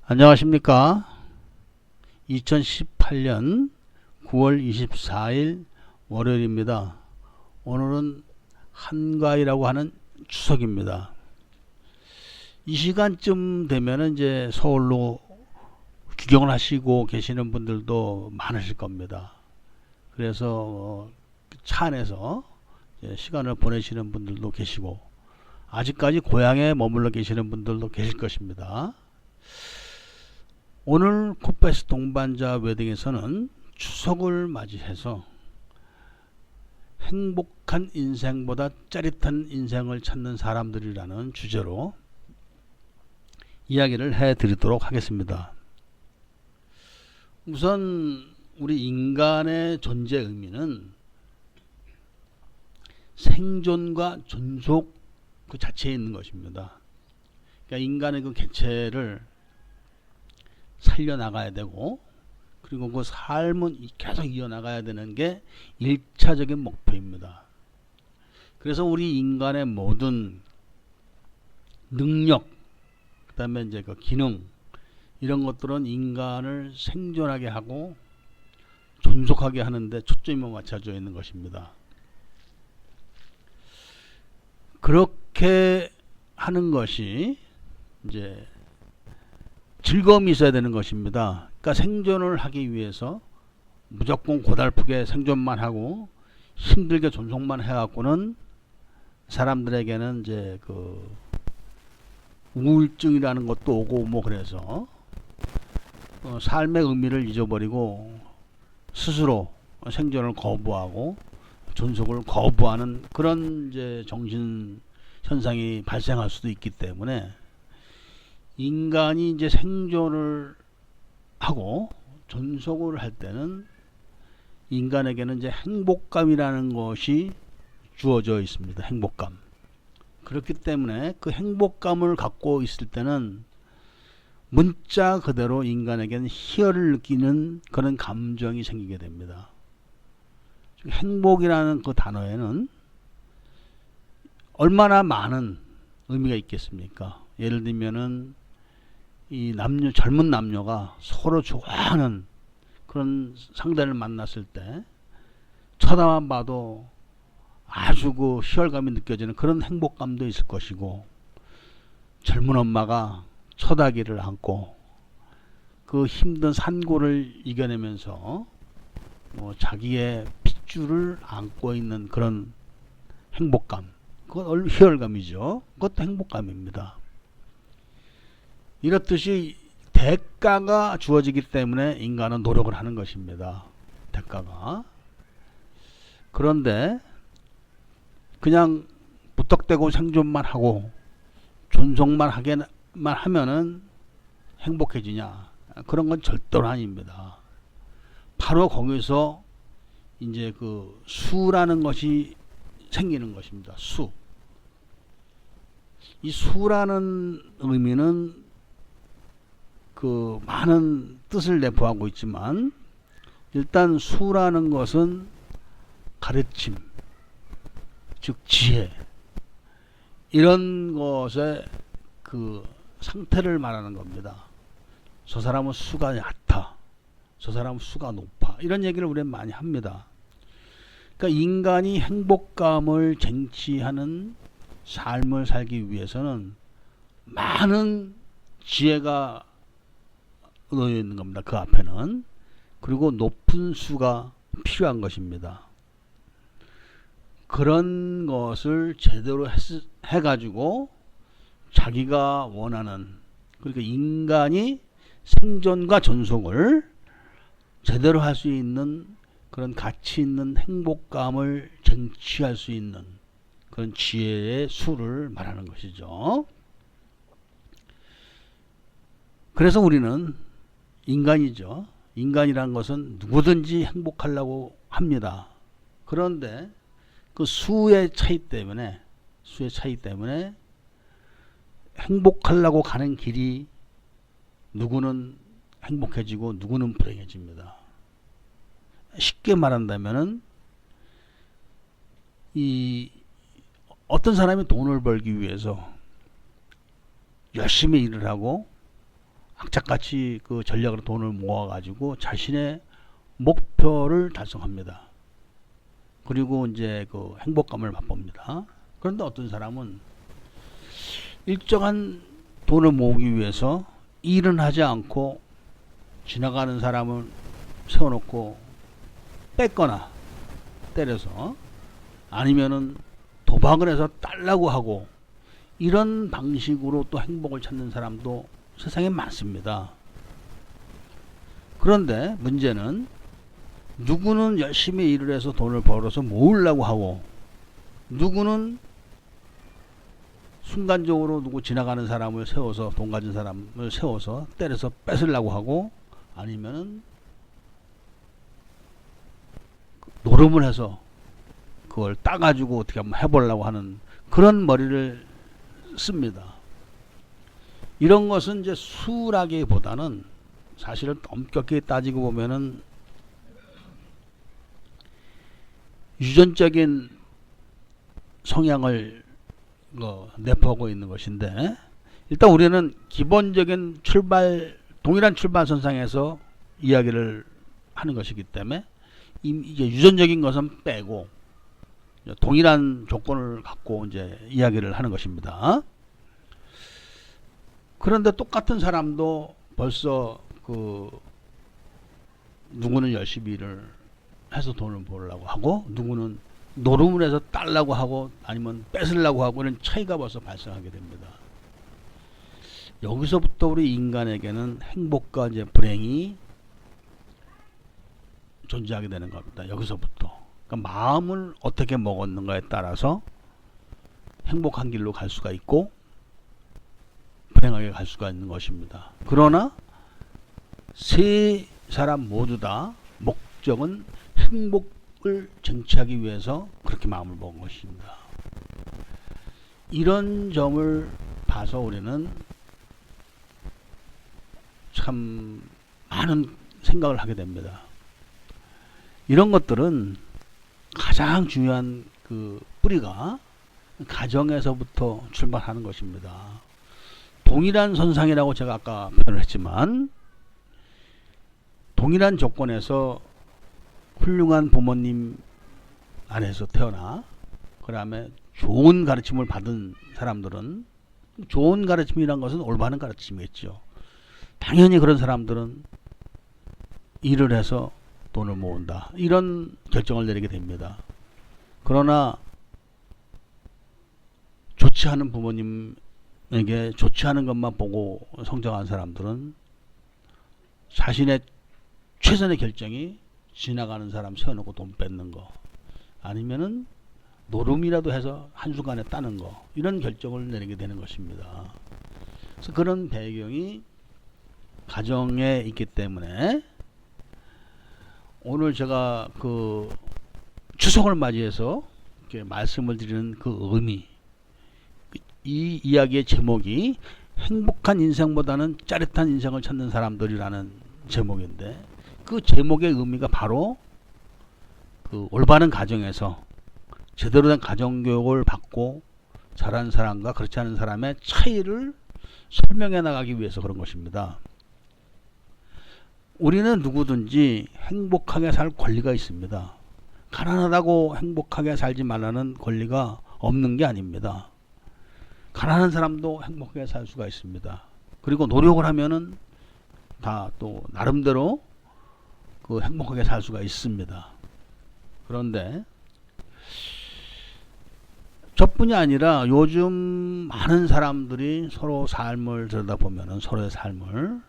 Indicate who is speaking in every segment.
Speaker 1: 안녕하십니까. 2018년 9월 24일 월요일입니다. 오늘은 한가위라고 하는 추석입니다. 이 시간쯤 되면 이제 서울로 귀경을 하시고 계시는 분들도 많으실 겁니다. 그래서 차 안에서 시간을 보내시는 분들도 계시고, 아직까지 고향에 머물러 계시는 분들도 계실 것입니다. 오늘 코페스 동반자 웨딩에서는 추석을 맞이해서 행복한 인생보다 짜릿한 인생을 찾는 사람들이라는 주제로 이야기를 해드리도록 하겠습니다. 우선 우리 인간의 존재 의미는 생존과 존속 그 자체에 있는 것입니다. 그러니까 인간의 그 개체를 살려나가야 되고, 그리고 그 삶은 계속 이어나가야 되는 게 1차적인 목표입니다. 그래서 우리 인간의 모든 능력, 그 다음에 이제 그 기능, 이런 것들은 인간을 생존하게 하고 존속하게 하는데 초점이 맞춰져 있는 것입니다. 그렇게 하는 것이 이제 즐거움이 있어야 되는 것입니다. 그러니까 생존을 하기 위해서 무조건 고달프게 생존만 하고 힘들게 존속만 해갖고는 사람들에게는 이제 그 우울증이라는 것도 오고 뭐 그래서 삶의 의미를 잊어버리고 스스로 생존을 거부하고 존속을 거부하는 그런 이제 정신 현상이 발생할 수도 있기 때문에, 인간이 이제 생존을 하고 존속을 할 때는 인간에게는 이제 행복감이라는 것이 주어져 있습니다. 행복감. 그렇기 때문에 그 행복감을 갖고 있을 때는 문자 그대로 인간에게는 희열을 느끼는 그런 감정이 생기게 됩니다. 행복이라는 그 단어에는 얼마나 많은 의미가 있겠습니까? 예를 들면은 이 젊은 남녀가 서로 좋아하는 그런 상대를 만났을 때 쳐다만 봐도 아주 그 희열감이 느껴지는 그런 행복감도 있을 것이고, 젊은 엄마가 처다기를 안고 그 힘든 산고를 이겨내면서 자기의 핏줄을 안고 있는 그런 행복감, 그건 희열감이죠. 그것도 행복감입니다. 이렇듯이 대가가 주어지기 때문에 인간은 노력을 하는 것입니다. 대가가. 그런데 그냥 무턱대고 생존만 하고 존속만 하면은 행복해지냐? 그런 건 절대로 아닙니다. 바로 거기서 이제 그 수라는 것이 생기는 것입니다. 수. 이 수라는 의미는 그 많은 뜻을 내포하고 있지만, 일단 수라는 것은 가르침, 즉 지혜, 이런 것의 그 상태를 말하는 겁니다. 저 사람은 수가 얕다, 저 사람은 수가 높아, 이런 얘기를 우리는 많이 합니다. 그러니까 인간이 행복감을 쟁취하는 삶을 살기 위해서는 많은 지혜가 놓여 있는 겁니다. 그 앞에는. 그리고 높은 수가 필요한 것입니다. 그런 것을 제대로 해가지고 자기가 원하는, 그러니까 인간이 생존과 존속을 제대로 할 수 있는 그런 가치 있는 행복감을 쟁취할 수 있는 그런 지혜의 수를 말하는 것이죠. 그래서 우리는 인간이죠. 인간이란 것은 누구든지 행복하려고 합니다. 그런데 그 수의 차이 때문에 행복하려고 가는 길이 누구는 행복해지고 누구는 불행해집니다. 쉽게 말한다면은 이 어떤 사람이 돈을 벌기 위해서 열심히 일을 하고 악착같이 그 전략으로 돈을 모아가지고 자신의 목표를 달성합니다. 그리고 이제 그 행복감을 맛봅니다. 그런데 어떤 사람은 일정한 돈을 모으기 위해서 일은 하지 않고 지나가는 사람을 세워놓고 뺏거나 때려서 아니면은 도박을 해서 딸라고 하고 이런 방식으로 또 행복을 찾는 사람도 세상에 많습니다. 그런데 문제는 누구는 열심히 일을 해서 돈을 벌어서 모으려고 하고 누구는 순간적으로 누구 지나가는 사람을 세워서 돈 가진 사람을 세워서 때려서 뺏으려고 하고 아니면은 노름을 해서 그걸 따가지고 어떻게 한번 해보려고 하는 그런 머리를 씁니다. 이런 것은 이제 수라기보다는 사실은 엄격히 따지고 보면은 유전적인 성향을 내포하고 있는 것인데 일단 우리는 기본적인 동일한 출발선상에서 이야기를 하는 것이기 때문에 이제 유전적인 것은 빼고 동일한 조건을 갖고 이제 이야기를 하는 것입니다. 그런데 똑같은 사람도 벌써 누구는 열심히 일을 해서 돈을 벌려고 하고 누구는 노름을 해서 딸라고 하고 아니면 뺏으려고 하고 이런 차이가 벌써 발생하게 됩니다. 여기서부터 우리 인간에게는 행복과 이제 불행이 존재하게 되는 겁니다. 여기서부터. 그러니까 마음을 어떻게 먹었는가에 따라서 행복한 길로 갈 수가 있고 불행하게 갈 수가 있는 것입니다. 그러나 세 사람 모두 다 목적은 행복을 쟁취하기 위해서 그렇게 마음을 먹은 것입니다. 이런 점을 봐서 우리는 참 많은 생각을 하게 됩니다. 이런 것들은 가장 중요한 그 뿌리가 가정에서부터 출발하는 것입니다. 동일한 선상이라고 제가 아까 표현을 했지만 동일한 조건에서 훌륭한 부모님 안에서 태어나 그 다음에 좋은 가르침을 받은 사람들은 좋은 가르침이란 것은 올바른 가르침이겠죠. 당연히 그런 사람들은 일을 해서 돈을 모은다. 이런 결정을 내리게 됩니다. 그러나 좋지 않은 부모님에게 좋지 않은 것만 보고 성장한 사람들은 자신의 최선의 결정이 지나가는 사람 세워놓고 돈 뺏는 거 아니면은 노름이라도 해서 한순간에 따는 거 이런 결정을 내리게 되는 것입니다. 그래서 그런 배경이 가정에 있기 때문에 오늘 제가 그 추석을 맞이해서 이렇게 말씀을 드리는 그 의미, 이 이야기의 제목이 행복한 인생보다는 짜릿한 인생을 찾는 사람들이라는 제목인데 그 제목의 의미가 바로 그 올바른 가정에서 제대로 된 가정교육을 받고 자란 사람과 그렇지 않은 사람의 차이를 설명해 나가기 위해서 그런 것입니다. 우리는 누구든지 행복하게 살 권리가 있습니다. 가난하다고 행복하게 살지 말라는 권리가 없는 게 아닙니다. 가난한 사람도 행복하게 살 수가 있습니다. 그리고 노력을 하면은 다 또 나름대로 그 행복하게 살 수가 있습니다. 그런데 저뿐이 아니라 요즘 많은 사람들이 서로 삶을 들여다보면은 서로의 삶을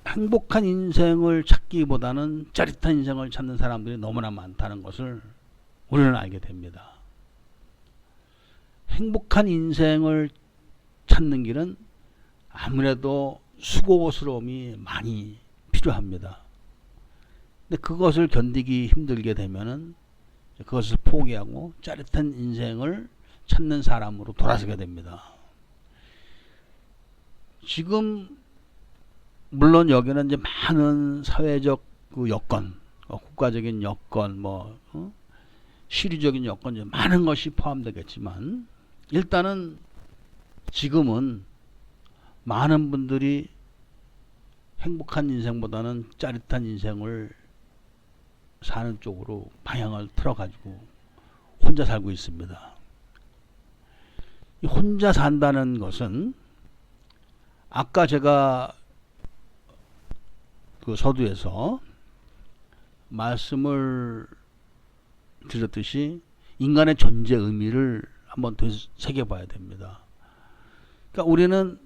Speaker 1: 행복한 인생을 찾기보다는 짜릿한 인생을 찾는 사람들이 너무나 많다는 것을 우리는 알게 됩니다. 행복한 인생을 찾는 길은 아무래도 수고스러움이 많이 필요합니다. 근데 그것을 견디기 힘들게 되면은 그것을 포기하고 짜릿한 인생을 찾는 사람으로 돌아서게 됩니다. 지금 물론 여기는 이제 많은 사회적 그 여건, 국가적인 여건, 시류적인 여건, 이제 많은 것이 포함되겠지만 일단은 지금은 많은 분들이 행복한 인생보다는 짜릿한 인생을 사는 쪽으로 방향을 틀어가지고 혼자 살고 있습니다. 이 혼자 산다는 것은 아까 제가 그 서두에서 말씀을 드렸듯이 인간의 존재 의미를 한번 되새겨봐야 됩니다. 그러니까 우리는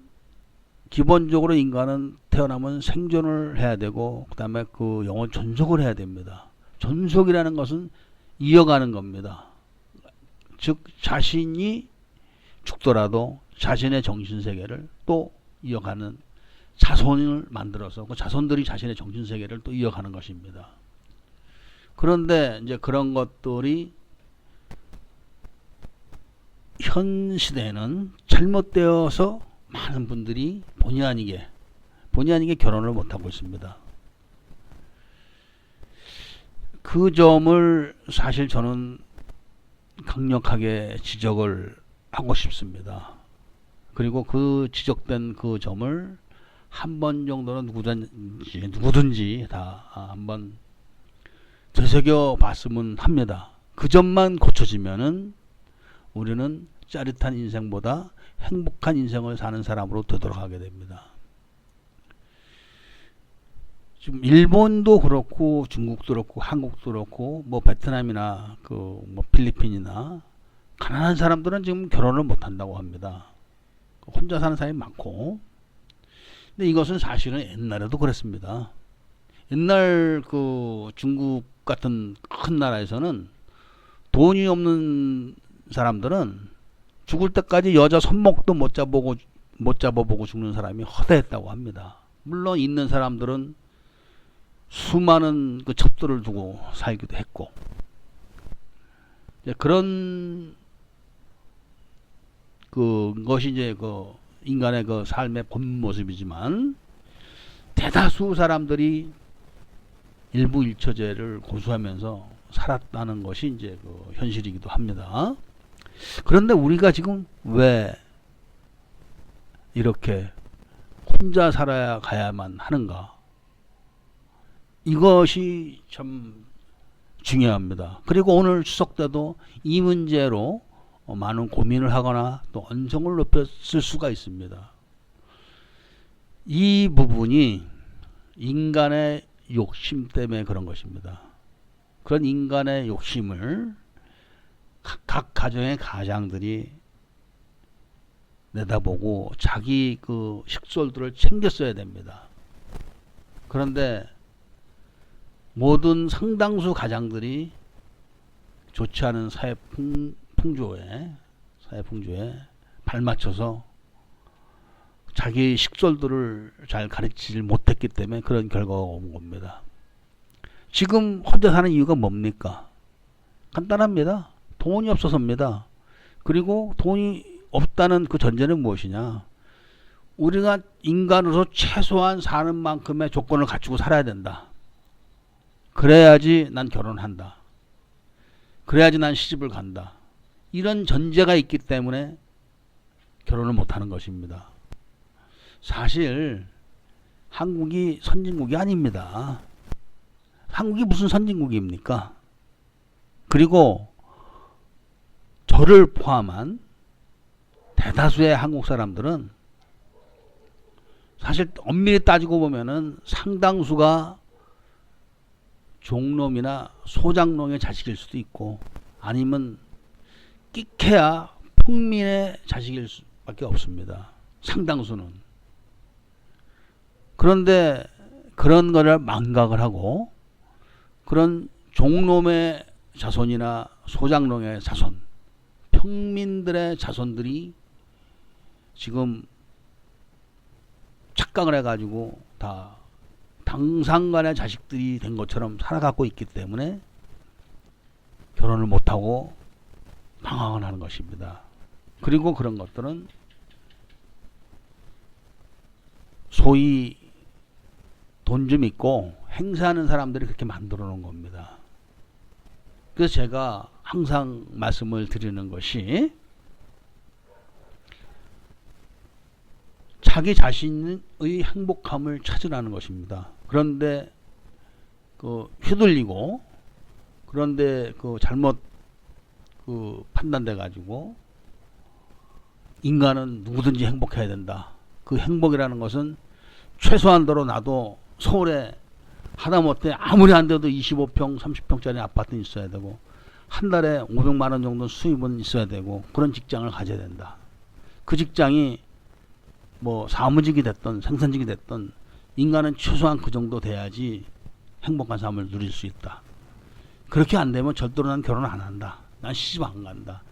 Speaker 1: 기본적으로 인간은 태어나면 생존을 해야 되고 그 다음에 그 영혼 존속을 해야 됩니다. 존속이라는 것은 이어가는 겁니다. 즉 자신이 죽더라도 자신의 정신세계를 또 이어가는 자손을 만들어서 그 자손들이 자신의 정신세계를 또 이어가는 것입니다. 그런데 이제 그런 것들이 현 시대에는 잘못되어서 많은 분들이 본의 아니게 결혼을 못하고 있습니다. 그 점을 사실 저는 강력하게 지적을 하고 싶습니다. 그리고 그 지적된 그 점을 한 번 정도는 누구든지 다 한번 되새겨 봤으면 합니다. 그 점만 고쳐지면은 우리는 짜릿한 인생보다 행복한 인생을 사는 사람으로 되돌아가게 됩니다. 지금 일본도 그렇고 중국도 그렇고 한국도 그렇고 뭐 베트남이나 그 뭐 필리핀이나 가난한 사람들은 지금 결혼을 못 한다고 합니다. 혼자 사는 사람이 많고. 근데 이것은 사실은 옛날에도 그랬습니다. 옛날 그 중국 같은 큰 나라에서는 돈이 없는 사람들은 죽을 때까지 여자 손목도 못 잡아보고 죽는 사람이 허다했다고 합니다. 물론 있는 사람들은 수많은 그 첩들을 두고 살기도 했고, 그런 그것이 이제 그 인간의 그 삶의 본 모습이지만 대다수 사람들이 일부일처제를 고수하면서 살았다는 것이 이제 그 현실이기도 합니다. 그런데 우리가 지금 왜 이렇게 혼자 살아야 가야만 하는가? 이것이 참 중요합니다. 그리고 오늘 추석 때도 이 문제로 많은 고민을 하거나 또 언성을 높였을 수가 있습니다. 이 부분이 인간의 욕심 때문에 그런 것입니다. 그런 인간의 욕심을 각 가정의 가장들이 내다보고 자기 그 식솔들을 챙겼어야 됩니다. 그런데 모든 상당수 가장들이 좋지 않은 사회 풍조에 발맞춰서 자기 식솔들을 잘 가르치지 못했기 때문에 그런 결과가 온 겁니다. 지금 혼자 사는 이유가 뭡니까? 간단합니다. 돈이 없어서입니다. 그리고 돈이 없다는 그 전제는 무엇이냐? 우리가 인간으로서 최소한 사는 만큼의 조건을 갖추고 살아야 된다. 그래야지 난 결혼한다. 그래야지 난 시집을 간다. 이런 전제가 있기 때문에 결혼을 못하는 것입니다. 사실 한국이 선진국이 아닙니다. 한국이 무슨 선진국입니까? 그리고 저를 포함한 대다수의 한국 사람들은 사실 엄밀히 따지고 보면은 상당수가 종놈이나 소장농의 자식일 수도 있고 아니면 끼케야 평민의 자식일 수밖에 없습니다. 상당수는. 그런데 그런 거를 망각을 하고 그런 종놈의 자손이나 소장농의 자손, 평민들의 자손들이 지금 착각을 해가지고 다 당상간의 자식들이 된 것처럼 살아가고 있기 때문에 결혼을 못하고 방황을 하는 것입니다. 그리고 그런 것들은 소위 돈 좀 있고 행사하는 사람들이 그렇게 만들어 놓은 겁니다. 그래서 제가 항상 말씀을 드리는 것이 자기 자신의 행복함을 찾으라는 것입니다. 그런데 그 휘둘리고, 그런데 그 잘못 그 판단돼 가지고 인간은 누구든지 행복해야 된다. 그 행복이라는 것은 최소한도로 나도 서울에 하다못해 아무리 안 돼도 25평, 30평짜리 아파트는 있어야 되고, 한 달에 500만 원 정도 수입은 있어야 되고, 그런 직장을 가져야 된다. 그 직장이 뭐 사무직이 됐든 생산직이 됐든 인간은 최소한 그 정도 돼야지 행복한 삶을 누릴 수 있다. 그렇게 안 되면 절대로 난 결혼 안 한다. 난 시집 안 간다.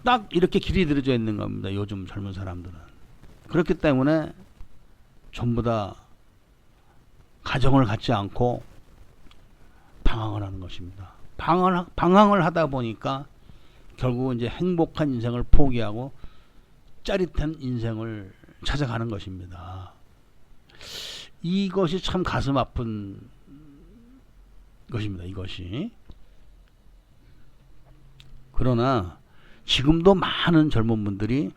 Speaker 1: 딱 이렇게 길이 들여져 있는 겁니다. 요즘 젊은 사람들은. 그렇기 때문에 전부 다 가정을 갖지 않고 방황을 하는 것입니다. 방황을 하다 보니까 결국은 이제 행복한 인생을 포기하고 짜릿한 인생을 찾아가는 것입니다. 이것이 참 가슴 아픈 것입니다. 이것이. 그러나 지금도 많은 젊은 분들이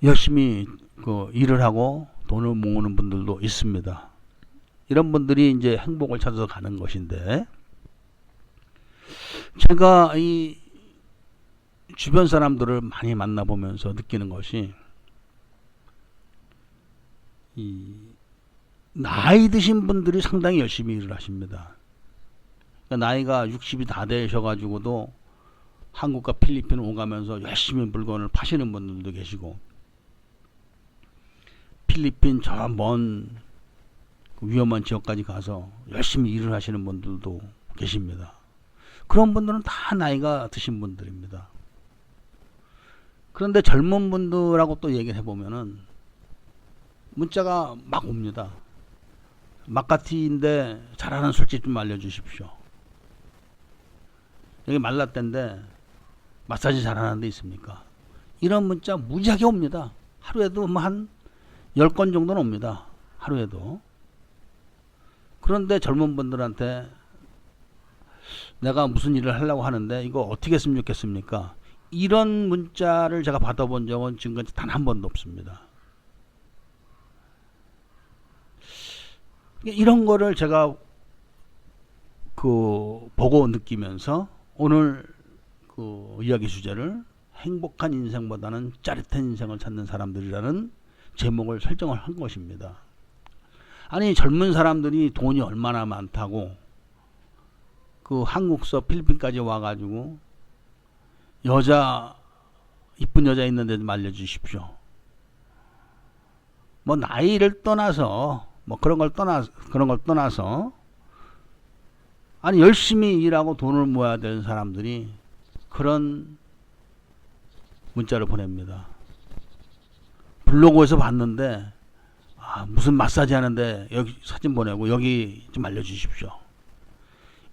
Speaker 1: 열심히 그 일을 하고 돈을 모으는 분들도 있습니다. 이런 분들이 이제 행복을 찾아서 가는 것인데, 제가 이 주변 사람들을 많이 만나보면서 느끼는 것이, 이 나이 드신 분들이 상당히 열심히 일을 하십니다. 그러니까 나이가 60이 다 되셔가지고도 한국과 필리핀 오가면서 열심히 물건을 파시는 분들도 계시고, 필리핀 저 먼 위험한 지역까지 가서 열심히 일을 하시는 분들도 계십니다. 그런 분들은 다 나이가 드신 분들입니다. 그런데 젊은 분들하고 또 얘기를 해보면은 문자가 막 옵니다. 막가티인데 잘하는 술집 좀 알려주십시오. 여기 말라떼인데 마사지 잘하는 데 있습니까? 이런 문자 무지하게 옵니다. 하루에도 뭐 한 10건 정도는 옵니다. 하루에도. 그런데 젊은 분들한테 내가 무슨 일을 하려고 하는데 이거 어떻게 했으면 좋겠습니까? 이런 문자를 제가 받아본 적은 지금까지 단 한 번도 없습니다. 이런 거를 제가 그 보고 느끼면서 오늘 그 이야기 주제를 행복한 인생보다는 짜릿한 인생을 찾는 사람들이라는 제목을 설정을 한 것입니다. 아니, 젊은 사람들이 돈이 얼마나 많다고 그 한국서 필리핀까지 와가지고 여자, 이쁜 여자 있는데 좀 알려주십시오. 뭐 나이를 떠나서 뭐 그런 걸 떠나서 아니, 열심히 일하고 돈을 모아야 되는 사람들이 그런 문자를 보냅니다. 블로그에서 봤는데 무슨 마사지 하는데 여기 사진 보내고 여기 좀 알려주십시오.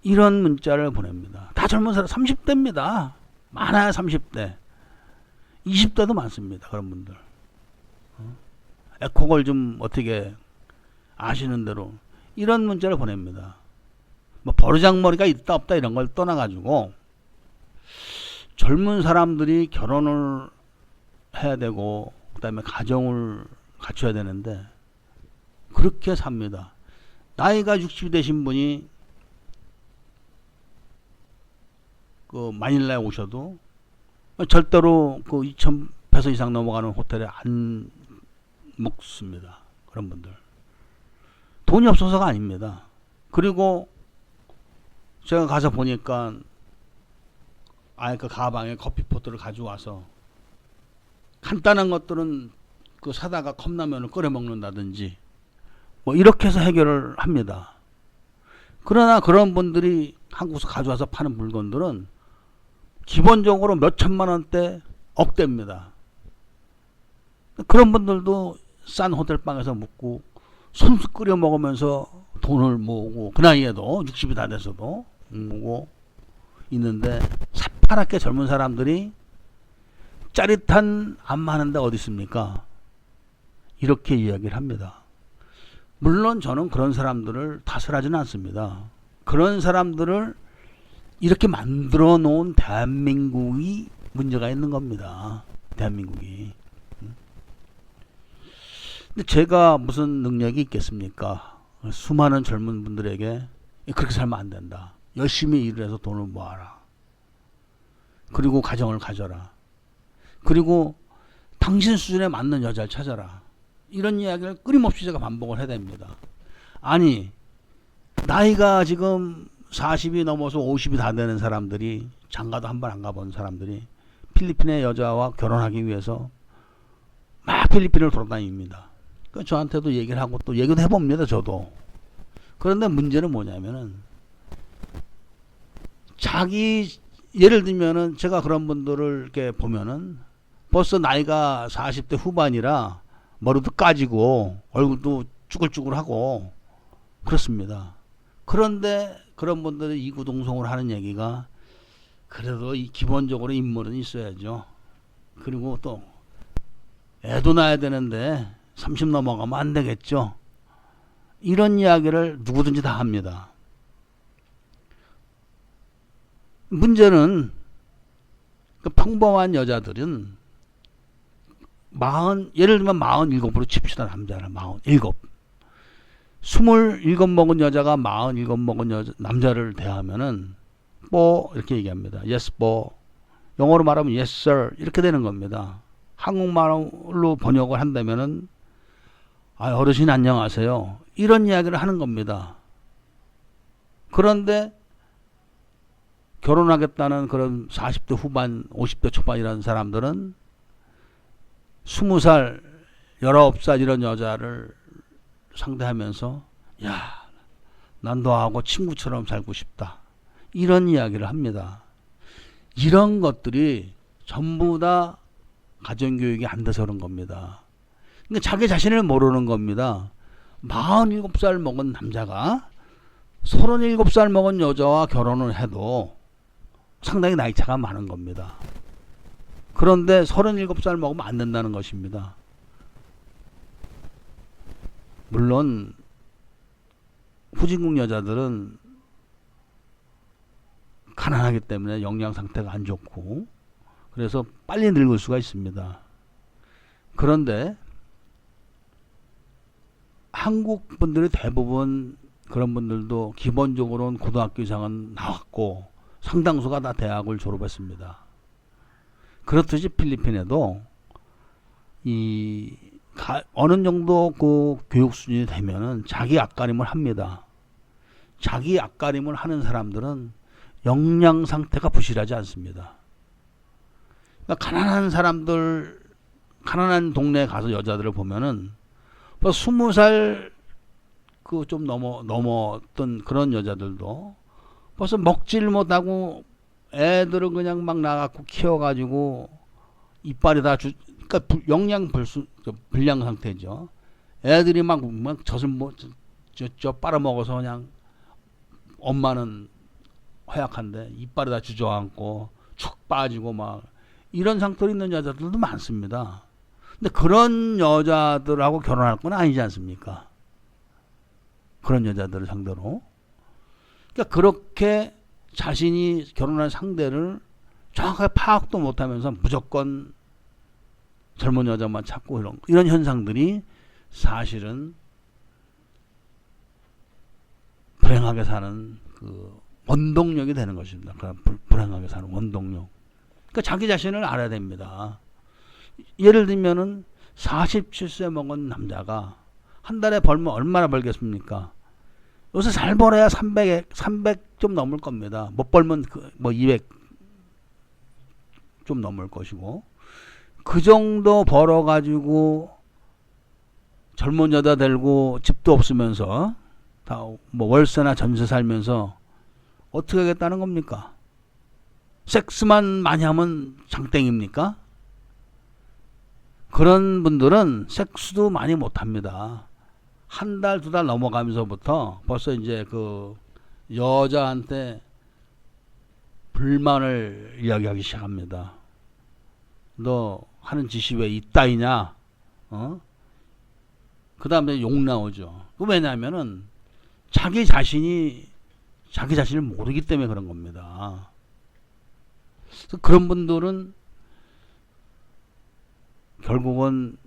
Speaker 1: 이런 문자를 보냅니다. 다 젊은 사람, 30대입니다. 많아야 30대. 20대도 많습니다. 그런 분들. 에코걸 좀 어떻게 아시는 대로 이런 문자를 보냅니다. 뭐 버르장머리가 있다 없다 이런 걸 떠나가지고 젊은 사람들이 결혼을 해야 되고 그 다음에 가정을 갖춰야 되는데 그렇게 삽니다. 나이가 60이 되신 분이 그 마닐라에 오셔도 절대로 그 2,000페소 이상 넘어가는 호텔에 안 묵습니다. 그런 분들. 돈이 없어서가 아닙니다. 그리고 제가 가서 보니까 아예 그 가방에 커피포트를 가져와서 간단한 것들은 그 사다가 컵라면을 끓여 먹는다든지 뭐 이렇게 해서 해결을 합니다. 그러나 그런 분들이 한국에서 가져와서 파는 물건들은 기본적으로 몇 천만 원대 억대입니다. 그런 분들도 싼 호텔방에서 묵고 손수 끓여 먹으면서 돈을 모으고 그 나이에도 60이 다 돼서도 모으고 있는데 새파랗게 젊은 사람들이 짜릿한 안마하는데 어디 있습니까? 이렇게 이야기를 합니다. 물론 저는 그런 사람들을 탓을 않습니다. 그런 사람들을 이렇게 만들어 놓은 대한민국이 문제가 있는 겁니다. 대한민국이. 근데 제가 무슨 능력이 있겠습니까? 수많은 젊은 분들에게 그렇게 살면 안 된다. 열심히 일을 해서 돈을 모아라. 그리고 가정을 가져라. 그리고 당신 수준에 맞는 여자를 찾아라. 이런 이야기를 끊임없이 제가 반복을 해야 됩니다. 아니, 나이가 지금 40이 넘어서 50이 다 되는 사람들이, 장가도 한 번 안 가본 사람들이 필리핀의 여자와 결혼하기 위해서 막 필리핀을 돌아다닙니다. 그 저한테도 얘기를 하고 또 얘기도 해봅니다, 저도. 그런데 문제는 뭐냐면은, 예를 들면은 제가 그런 분들을 이렇게 보면은 벌써 나이가 40대 후반이라 머리도 까지고 얼굴도 쭈글쭈글하고 그렇습니다. 그런데 그런 분들이 이구동성으로 하는 얘기가 그래도 기본적으로 인물은 있어야죠. 그리고 또 애도 낳아야 되는데 30 넘어가면 안 되겠죠. 이런 이야기를 누구든지 다 합니다. 문제는 그 평범한 여자들은 예를 들면 47으로 칩시다. 남자를 47. 27 먹은 여자가 47 먹은 남자를 대하면은 뭐 이렇게 얘기합니다. Yes, 뭐 영어로 말하면 Yes, sir 이렇게 되는 겁니다. 한국말로 번역을 한다면은 어르신 안녕하세요. 이런 이야기를 하는 겁니다. 그런데 결혼하겠다는 그런 40대 후반, 50대 초반이라는 사람들은 20살, 19살 이런 여자를 상대하면서 난 너하고 친구처럼 살고 싶다. 이런 이야기를 합니다. 이런 것들이 전부 다 가정교육이 안 돼서 그런 겁니다. 그러니까 자기 자신을 모르는 겁니다. 47살 먹은 남자가 37살 먹은 여자와 결혼을 해도 상당히 나이 차가 많은 겁니다. 그런데 37살 먹으면 안 된다는 것입니다. 물론 후진국 여자들은 가난하기 때문에 영양 상태가 안 좋고 그래서 빨리 늙을 수가 있습니다. 그런데 한국 분들이 대부분 그런 분들도 기본적으로는 고등학교 이상은 나왔고 상당수가 다 대학을 졸업했습니다. 그렇듯이 필리핀에도 어느 정도 그 교육 수준이 되면은 자기 앞가림을 합니다. 자기 앞가림을 하는 사람들은 영양 상태가 부실하지 않습니다. 그러니까 가난한 동네에 가서 여자들을 보면은 20살 그 좀 넘었던 그런 여자들도 벌써 먹질 못하고 애들을 그냥 막 나갖고 키워가지고 이빨이 다 그러니까 영양 불량 상태죠. 애들이 막 젖을 빨아먹어서 그냥 엄마는 허약한데 이빨이 다 주저앉고 축 빠지고 막 이런 상태로 있는 여자들도 많습니다. 근데 그런 여자들하고 결혼할 건 아니지 않습니까? 그런 여자들을 상대로. 그러니까 그렇게 자신이 결혼할 상대를 정확하게 파악도 못하면서 무조건 젊은 여자만 찾고 이런 현상들이 사실은 불행하게 사는 그 원동력이 되는 것입니다. 불행하게 사는 원동력. 그러니까 자기 자신을 알아야 됩니다. 예를 들면은 47세 먹은 남자가 한 달에 벌면 얼마나 벌겠습니까? 요새 잘 벌어야 300 좀 넘을 겁니다. 못 벌면 200 좀 넘을 것이고 그 정도 벌어가지고 젊은 여자 데리고 집도 없으면서 다 월세나 전세 살면서 어떻게 하겠다는 겁니까? 섹스만 많이 하면 장땡입니까? 그런 분들은 섹스도 많이 못합니다. 한 달, 2달 넘어가면서부터 벌써 이제 그 여자한테 불만을 이야기하기 시작합니다. 너 하는 짓이 왜 이따위냐? 그 다음에 욕 나오죠. 왜냐하면은 자기 자신을 모르기 때문에 그런 겁니다. 그런 분들은 결국은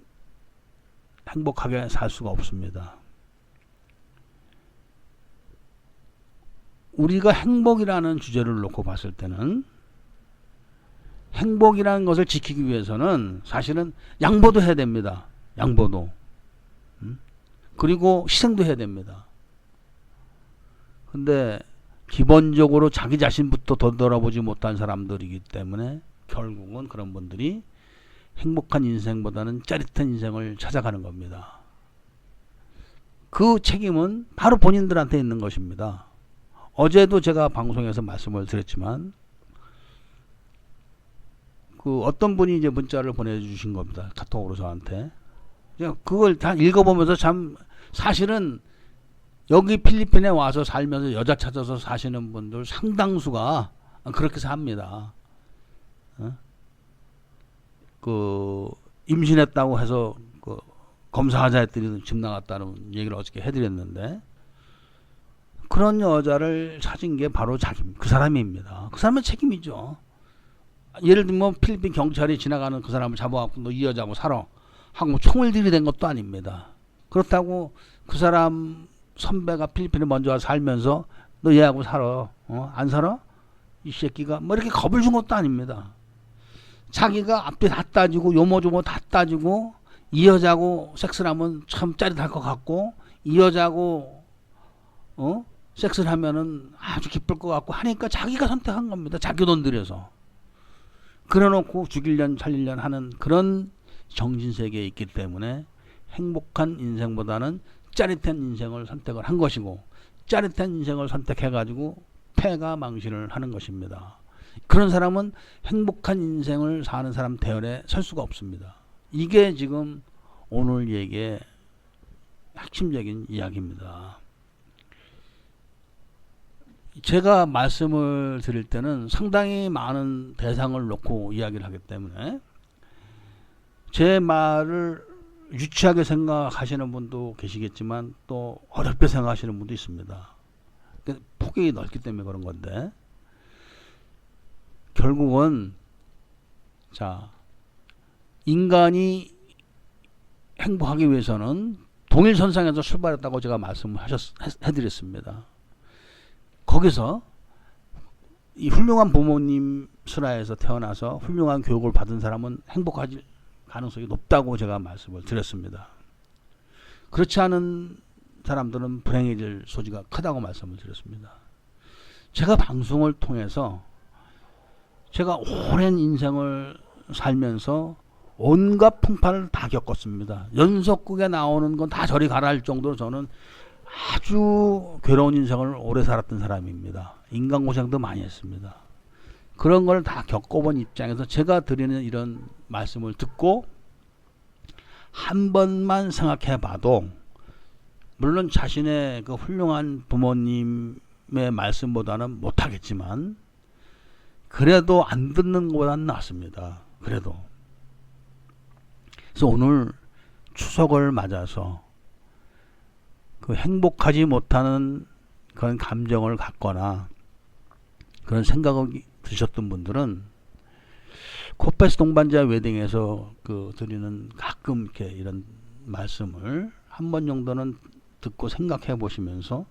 Speaker 1: 행복하게 살 수가 없습니다. 우리가 행복이라는 주제를 놓고 봤을 때는 행복이라는 것을 지키기 위해서는 사실은 양보도 해야 됩니다. 양보도. 그리고 희생도 해야 됩니다. 근데 기본적으로 자기 자신부터 되돌아보지 못한 사람들이기 때문에 결국은 그런 분들이 행복한 인생보다는 짜릿한 인생을 찾아가는 겁니다. 그 책임은 바로 본인들한테 있는 것입니다. 어제도 제가 방송에서 말씀을 드렸지만 그 어떤 분이 이제 문자를 보내주신 겁니다. 카톡으로 저한테. 그걸 다 읽어보면서 참 사실은 여기 필리핀에 와서 살면서 여자 찾아서 사시는 분들 상당수가 그렇게 삽니다. 그 임신했다고 해서 그 검사하자 했더니 집 나갔다는 얘기를 어저께 해드렸는데 그런 여자를 찾은 게 바로 그 사람입니다. 그 사람의 책임이죠. 예를 들면 필리핀 경찰이 지나가는 그 사람을 잡아갖고 너 이 여자하고 살아 하고 총을 들이댄 것도 아닙니다. 그렇다고 그 사람 선배가 필리핀에 먼저 와서 살면서 너 얘하고 살아. 안 살아? 이 새끼가 뭐 이렇게 겁을 준 것도 아닙니다. 자기가 앞뒤 다 따지고 요모조모 다 따지고 이 여자하고 섹스를 하면 참 짜릿할 것 같고 이 여자하고 섹스를 하면은 아주 기쁠 것 같고 하니까 자기가 선택한 겁니다. 자기 돈 들여서. 그래놓고 죽이려는 살리려는 하는 그런 정신세계에 있기 때문에 행복한 인생보다는 짜릿한 인생을 선택을 한 것이고 짜릿한 인생을 선택해가지고 패가 망신을 하는 것입니다. 그런 사람은 행복한 인생을 사는 사람 대열에 설 수가 없습니다. 이게 지금 오늘 얘기의 핵심적인 이야기입니다. 제가 말씀을 드릴 때는 상당히 많은 대상을 놓고 이야기를 하기 때문에 제 말을 유치하게 생각하시는 분도 계시겠지만 또 어렵게 생각하시는 분도 있습니다. 폭이 넓기 때문에 그런 건데 결국은 자 인간이 행복하기 위해서는 동일선상에서 출발했다고 제가 말씀을 해드렸습니다. 거기서 이 훌륭한 부모님 슬하에서 태어나서 훌륭한 교육을 받은 사람은 행복할 가능성이 높다고 제가 말씀을 드렸습니다. 그렇지 않은 사람들은 불행해질 소지가 크다고 말씀을 드렸습니다. 제가 방송을 통해서 제가 오랜 인생을 살면서 온갖 풍파를 다 겪었습니다. 연속극에 나오는 건 다 저리 가라 할 정도로 저는 아주 괴로운 인생을 오래 살았던 사람입니다. 인간고생도 많이 했습니다. 그런 걸 다 겪어본 입장에서 제가 드리는 이런 말씀을 듣고 한 번만 생각해 봐도 물론 자신의 그 훌륭한 부모님의 말씀보다는 못하겠지만 그래도 안 듣는 것보다는 낫습니다. 그래도. 그래서 오늘 추석을 맞아서 그 행복하지 못하는 그런 감정을 갖거나 그런 생각이 드셨던 분들은 코페스 동반자 웨딩에서 그 드리는 가끔 이렇게 이런 말씀을 한 번 정도는 듣고 생각해 보시면서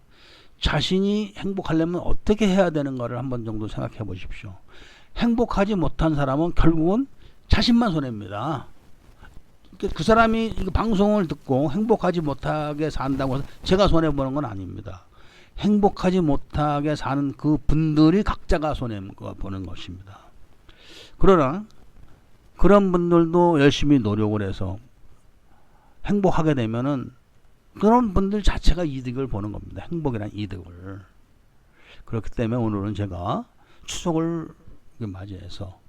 Speaker 1: 자신이 행복하려면 어떻게 해야 되는가를 한 번 정도 생각해 보십시오. 행복하지 못한 사람은 결국은 자신만 손해입니다. 그 사람이 방송을 듣고 행복하지 못하게 산다고 해서 제가 손해보는 건 아닙니다. 행복하지 못하게 사는 그 분들이 각자가 손해보는 것입니다. 그러나 그런 분들도 열심히 노력을 해서 행복하게 되면은 그런 분들 자체가 이득을 보는 겁니다. 행복이란 이득을. 그렇기 때문에 오늘은 제가 추석을 맞이해서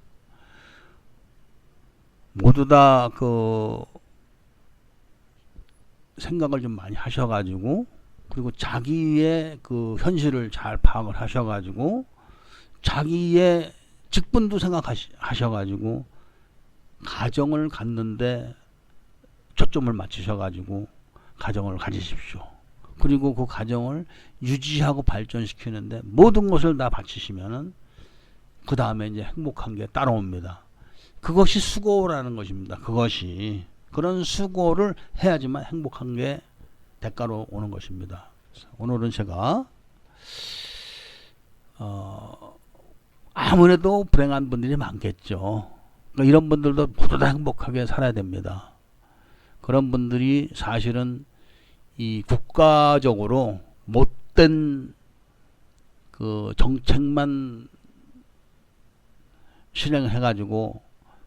Speaker 1: 모두 다 그 생각을 좀 많이 하셔가지고 그리고 자기의 그 현실을 잘 파악을 하셔가지고 자기의 직분도 생각하셔가지고 가정을 갖는데 초점을 맞추셔가지고 가정을 가지십시오. 그리고 그 가정을 유지하고 발전시키는데 모든 것을 다 바치시면은 그 다음에 이제 행복한 게 따라옵니다. 그것이 수고라는 것입니다. 그것이 그런 수고를 해야지만 행복한 게 대가로 오는 것입니다. 오늘은 제가 아무래도 불행한 분들이 많겠죠. 그러니까 이런 분들도 모두 다 행복하게 살아야 됩니다. 그런 분들이 사실은 이 국가적으로 못된 그 정책만 실행해가지고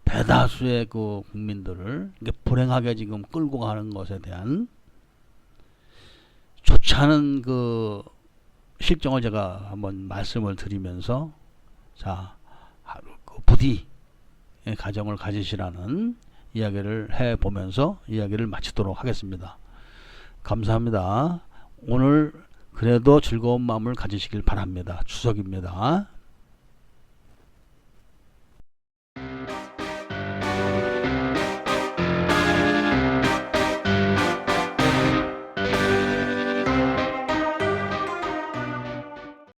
Speaker 1: 대다수의 그 국민들을 불행하게 지금 끌고 가는 것에 대한 좋지 않은 그 실정을 제가 한번 말씀을 드리면서 자, 그 부디 가정을 가지시라는 이야기를 해보면서 이야기를 마치도록 하겠습니다. 감사합니다. 오늘 그래도 즐거운 마음을 가지시길 바랍니다. 추석입니다.